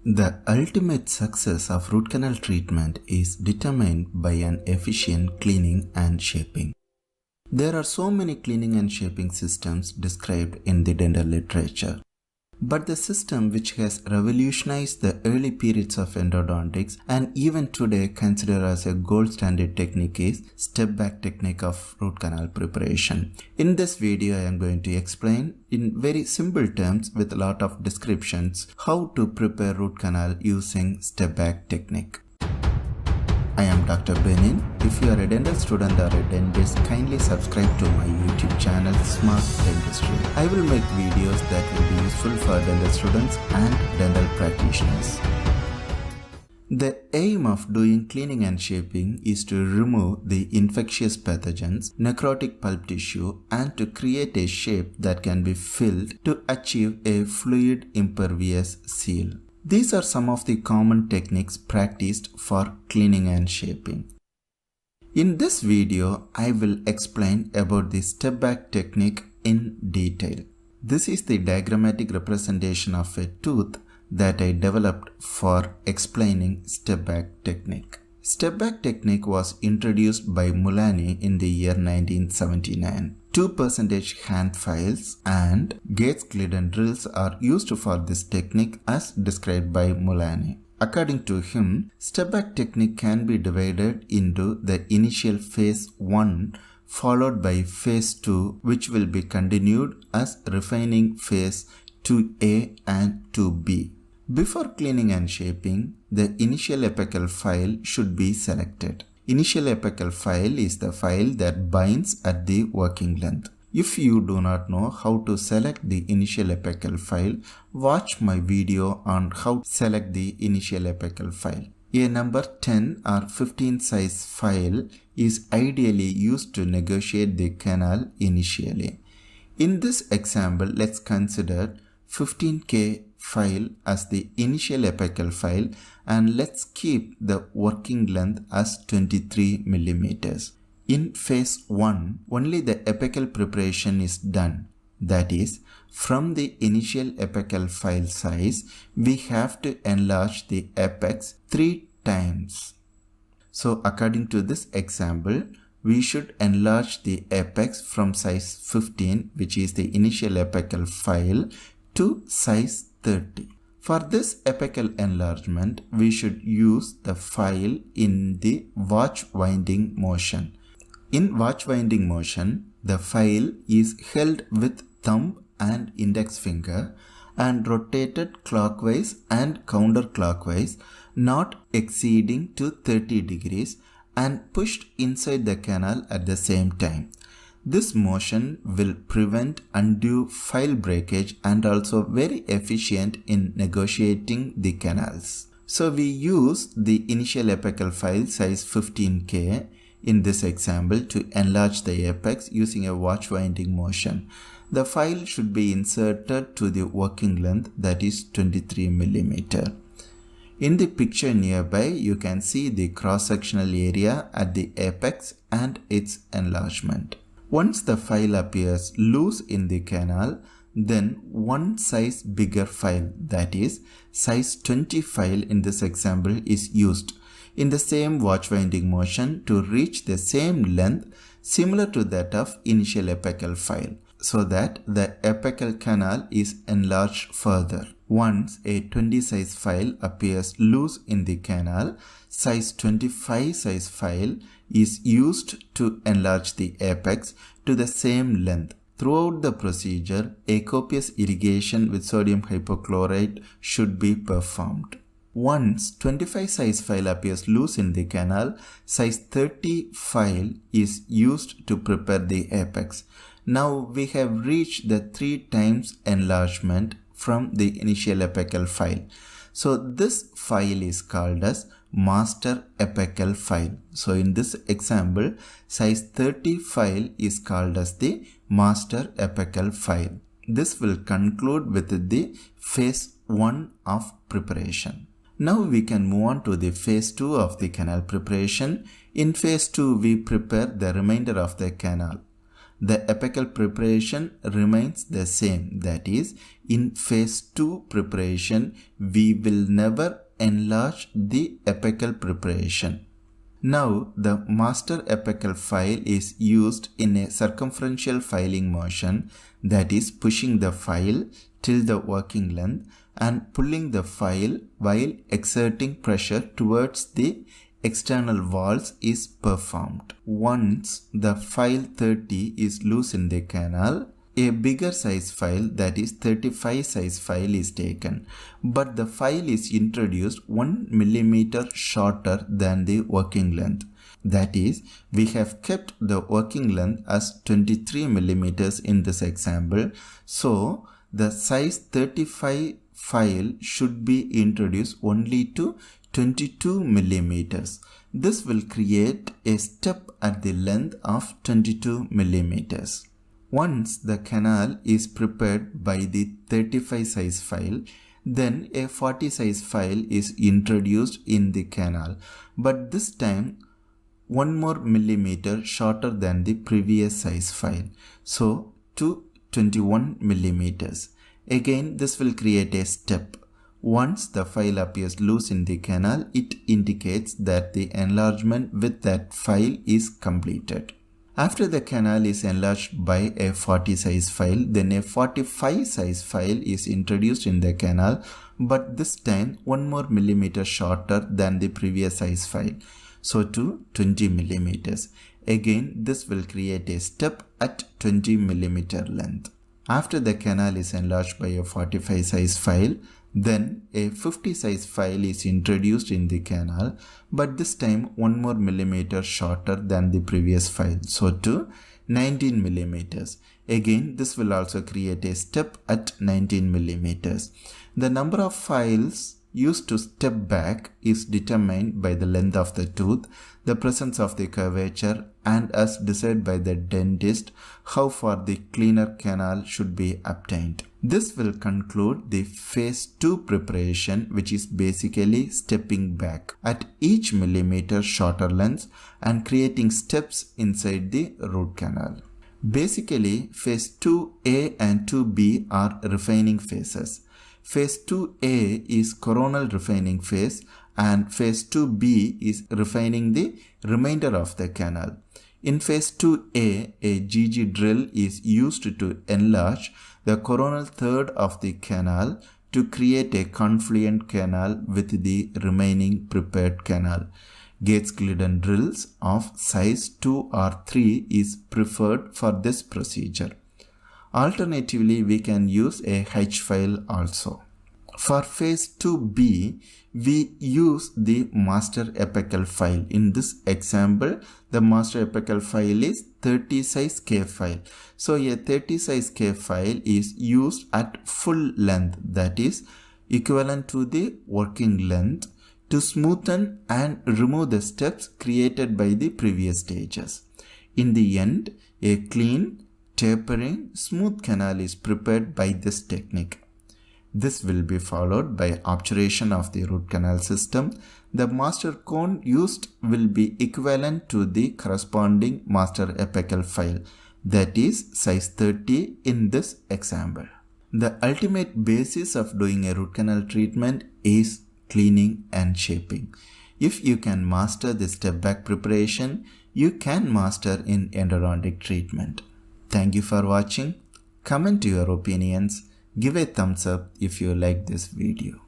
The ultimate success of root canal treatment is determined by an efficient cleaning and shaping. There are so many cleaning and shaping systems described in the dental literature. But the system which has revolutionized the early periods of endodontics and even today considered as a gold standard technique is step-back technique of root canal preparation. In this video, I am going to explain in very simple terms with a lot of descriptions how to prepare root canal using step-back technique. I am Dr. Benin. If you are a dental student or a dentist, kindly subscribe to my YouTube channel Smart Dentistry. I will make videos that will be useful for dental students and dental practitioners. The aim of doing cleaning and shaping is to remove the infectious pathogens, necrotic pulp tissue, and to create a shape that can be filled to achieve a fluid impervious seal. These are some of the common techniques practiced for cleaning and shaping. In this video, I will explain about the step-back technique in detail. This is the diagrammatic representation of a tooth that I developed for explaining step-back technique. Step-back technique was introduced by Mulani in the year 1979. 2% hand files and Gates-Glidden drills are used for this technique as described by Mulani. According to him, step-back technique can be divided into the initial phase 1 followed by phase 2, which will be continued as refining phase 2A and 2B. Before cleaning and shaping, the initial apical file should be selected. Initial apical file is the file that binds at the working length. If you do not know how to select the initial apical file, watch my video on how to select the initial apical file. A number 10 or 15 size file is ideally used to negotiate the canal initially. In this example, let's consider 15K file as the initial apical file and let's keep the working length as 23 millimeters. In phase 1, only the apical preparation is done. That is, from the initial apical file size, we have to enlarge the apex 3 times. So according to this example, we should enlarge the apex from size 15, which is the initial apical file, to size 30. For this apical enlargement, we should use the file in the watch winding motion. In watch winding motion, the file is held with thumb and index finger and rotated clockwise and counterclockwise, not exceeding to 30 degrees and pushed inside the canal at the same time. This motion will prevent undue file breakage and also very efficient in negotiating the canals. So we use the initial apical file size 15K in this example to enlarge the apex using a watch winding motion. The file should be inserted to the working length, that is 23 millimeter. In the picture nearby, you can see the cross-sectional area at the apex and its enlargement. Once the file appears loose in the canal, then one size bigger file, that is size 20 file in this example, is used in the same watch winding motion to reach the same length similar to that of initial apical file, so that the apical canal is enlarged further. Once a 20 size file appears loose in the canal, size 25 size file is used to enlarge the apex to the same length. Throughout the procedure, a copious irrigation with sodium hypochlorite should be performed. Once 25 size file appears loose in the canal, size 30 file is used to prepare the apex. Now we have reached the 3 times enlargement from the initial apical file. So this file is called as master apical file. So in this example, size 30 file is called as the master apical file. This will conclude with the phase 1 of preparation. Now we can move on to the phase 2 of the canal preparation. In phase 2, we prepare the remainder of the canal. the apical preparation remains the same. That is, in phase 2 preparation, we will never enlarge the apical preparation. Now, the master apical file is used in a circumferential filing motion, that is, pushing the file till the working length and pulling the file while exerting pressure towards the external walls is performed. Once the file 30 is loose in the canal, a bigger size file, that is 35 size file, is taken, but the file is introduced 1 mm shorter than the working length. That is, we have kept the working length as 23 mm in this example, so the size 35 file should be introduced only to 22 mm. This will create a step at the length of 22 mm. Once the canal is prepared by the 35 size file, then a 40 size file is introduced in the canal, but this time 1 more millimeter shorter than the previous size file, so to 21 millimeters. Again, this will create a step. Once the file appears loose in the canal, it indicates that the enlargement with that file is completed. After the canal is enlarged by a 40 size file, then a 45 size file is introduced in the canal, but this time 1 more millimeter shorter than the previous size file, so to 20 millimeters. Again, this will create a step at 20 millimeter length. After the canal is enlarged by a 45 size file, then a 50 size file is introduced in the canal, but this time 1 more millimeter shorter than the previous file, so to 19 millimeters. Again, this will also create a step at 19 millimeters. The number of files used to step back is determined by the length of the tooth, the presence of the curvature, and as decided by the dentist how far the cleaner canal should be obtained. This will conclude the phase 2 preparation, which is basically stepping back at each millimeter shorter length and creating steps inside the root canal. Basically, phase 2A and 2B are refining phases. Phase 2A is coronal refining phase and phase 2B is refining the remainder of the canal. In phase 2A, a GG drill is used to enlarge the coronal third of the canal to create a confluent canal with the remaining prepared canal. Gates-Glidden drills of size 2 or 3 is preferred for this procedure. Alternatively, we can use a H file also. For phase 2B, we use the master apical file. In this example, the master apical file is 30 size K file. So a 30 size K file is used at full length, that is equivalent to the working length, to smoothen and remove the steps created by the previous stages. In the end, a clean, tapering, smooth canal is prepared by this technique. This will be followed by obturation of the root canal system. The master cone used will be equivalent to the corresponding master apical file, that is size 30 in this example. The ultimate basis of doing a root canal treatment is cleaning and shaping. If you can master the step back preparation, you can master in endodontic treatment. Thank you for watching. Comment your opinions. Give a thumbs up if you like this video.